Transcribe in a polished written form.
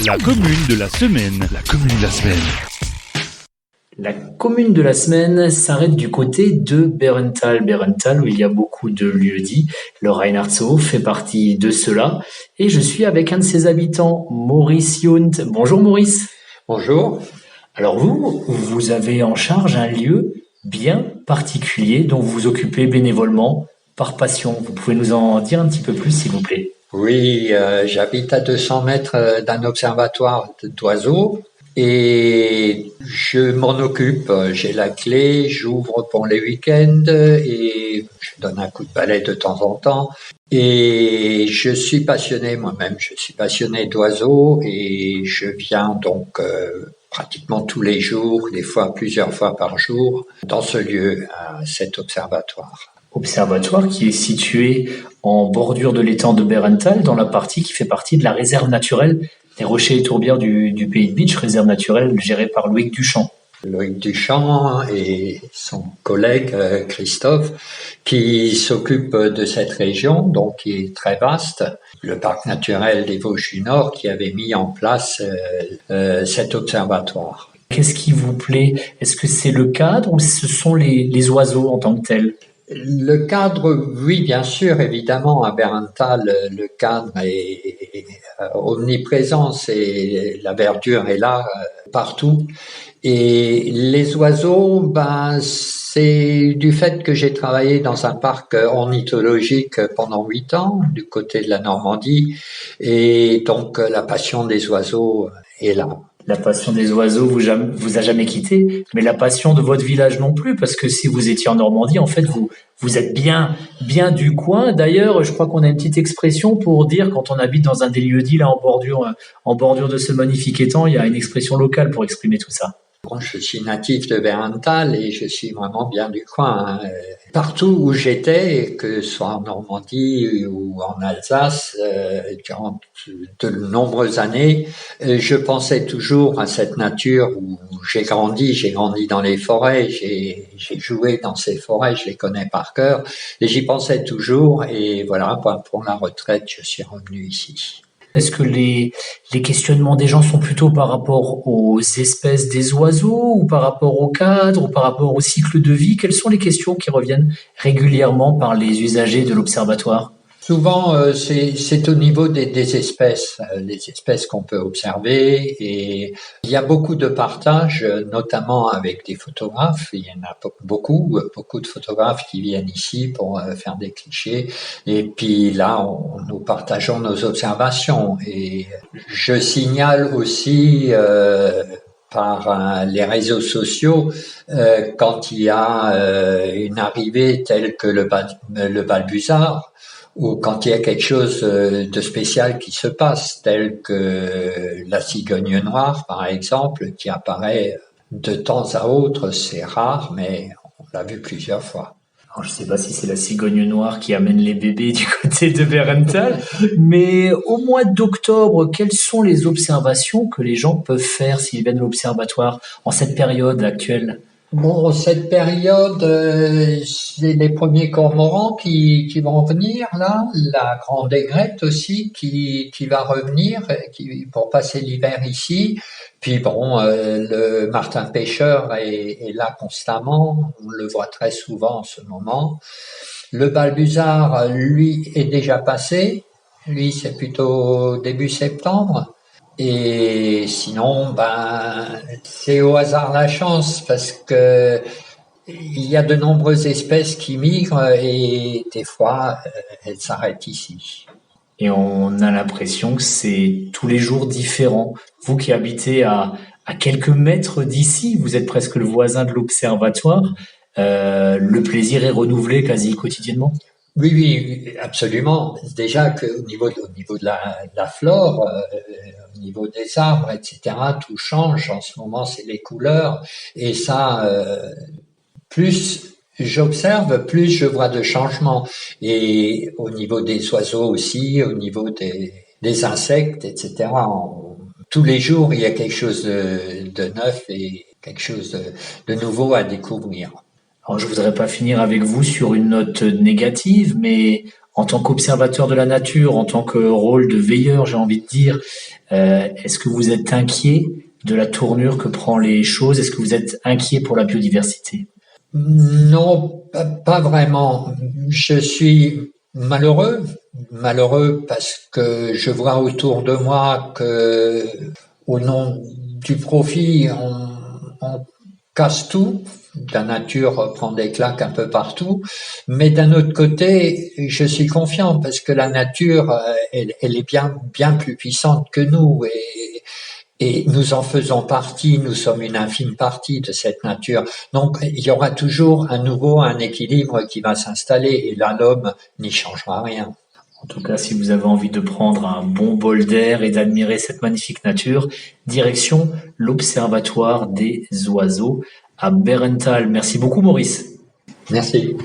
La commune de la semaine. La commune de la semaine. La commune de la semaine s'arrête du côté de Bärental. Bärental, où il y a beaucoup de lieux-dits. Le Reinhardtshof fait partie de cela. Et je suis avec un de ses habitants, Maurice Yount. Bonjour Maurice. Bonjour. Alors vous avez en charge un lieu bien particulier dont vous vous occupez bénévolement, par passion. Vous pouvez nous en dire un petit peu plus, s'il vous plaît? Oui, j'habite à 200 mètres d'un observatoire d'oiseaux et je m'en occupe. J'ai la clé, j'ouvre pour les week-ends et je donne un coup de balai de temps en temps. Et je suis passionné moi-même, je suis passionné d'oiseaux et je viens donc pratiquement tous les jours, des fois plusieurs fois par jour, dans ce lieu, à cet observatoire. Observatoire qui est situé en bordure de l'étang de Bärental, dans la partie qui fait partie de la réserve naturelle des Rochers et Tourbières du Pays de Bitche, réserve naturelle gérée par Loïc Duchamp. Loïc Duchamp et son collègue Christophe qui s'occupent de cette région, donc qui est très vaste. Le parc naturel des Vosges du Nord qui avait mis en place cet observatoire. Qu'est-ce qui vous plaît? Est-ce que c'est le cadre ou ce sont les oiseaux en tant que tels? Le cadre, oui, bien sûr, évidemment, à Bärental, le cadre est omniprésent, la verdure est là partout. Et les oiseaux, c'est du fait que j'ai travaillé dans un parc ornithologique pendant 8 ans, du côté de la Normandie, et donc la passion des oiseaux est là. La passion des oiseaux vous a jamais quitté, mais la passion de votre village non plus, parce que si vous étiez en Normandie, en fait, vous êtes bien du coin. D'ailleurs, je crois qu'on a une petite expression pour dire quand on habite dans un des lieux-dits là en bordure de ce magnifique étang, il y a une expression locale pour exprimer tout ça. Bon, je suis natif de Bärental et je suis vraiment bien du coin. Partout où j'étais, que ce soit en Normandie ou en Alsace, durant de nombreuses années, je pensais toujours à cette nature où j'ai grandi. J'ai grandi dans les forêts, j'ai joué dans ces forêts, je les connais par cœur. Et j'y pensais toujours et voilà, pour la retraite, je suis revenu ici. Est-ce que les questionnements des gens sont plutôt par rapport aux espèces des oiseaux ou par rapport au cadre ou par rapport au cycle de vie? Quelles sont les questions qui reviennent régulièrement par les usagers de l'observatoire? Souvent, c'est au niveau des espèces, les espèces qu'on peut observer, et il y a beaucoup de partage, notamment avec des photographes. Il y en a beaucoup de photographes qui viennent ici pour faire des clichés. Et puis là, nous partageons nos observations. Et je signale aussi par les réseaux sociaux quand il y a une arrivée telle que le balbuzard, ou quand il y a quelque chose de spécial qui se passe, tel que la cigogne noire, par exemple, qui apparaît de temps à autre. C'est rare, mais on l'a vu plusieurs fois. Alors, je ne sais pas si c'est la cigogne noire qui amène les bébés du côté de Bärental, mais au mois d'octobre, quelles sont les observations que les gens peuvent faire s'ils viennent à l'observatoire en cette période actuelle? Bon, cette période, c'est les premiers cormorans qui vont venir là, la grande aigrette aussi qui va revenir pour passer l'hiver ici. Puis bon, le martin pêcheur est là constamment, on le voit très souvent en ce moment. Le balbuzard, lui, est déjà passé. Lui, c'est plutôt début septembre. Et sinon, c'est au hasard la chance parce que il y a de nombreuses espèces qui migrent et des fois, elles s'arrêtent ici. Et on a l'impression que c'est tous les jours différent. Vous qui habitez à quelques mètres d'ici, vous êtes presque le voisin de l'observatoire, le plaisir est renouvelé quasi quotidiennement? Oui, absolument. Déjà qu'au niveau de la flore, au niveau des arbres, etc., tout change. En ce moment, c'est les couleurs. Et ça, plus j'observe, plus je vois de changements. Et au niveau des oiseaux aussi, au niveau des insectes, etc., tous les jours, il y a quelque chose de neuf et quelque chose de nouveau à découvrir. Alors, je voudrais pas finir avec vous sur une note négative, mais en tant qu'observateur de la nature, en tant que rôle de veilleur, j'ai envie de dire, est-ce que vous êtes inquiet de la tournure que prend les choses? Est-ce que vous êtes inquiet pour la biodiversité? Non, pas vraiment. Je suis malheureux parce que je vois autour de moi que, au nom du profit, on casse tout. La nature prend des claques un peu partout. Mais d'un autre côté, je suis confiant parce que la nature, elle est bien plus puissante que nous et nous en faisons partie, nous sommes une infime partie de cette nature. Donc, il y aura toujours un équilibre qui va s'installer et là, l'homme n'y changera rien. En tout cas, si vous avez envie de prendre un bon bol d'air et d'admirer cette magnifique nature, direction l'Observatoire des oiseaux à Bérenthal. Merci beaucoup, Maurice. Merci.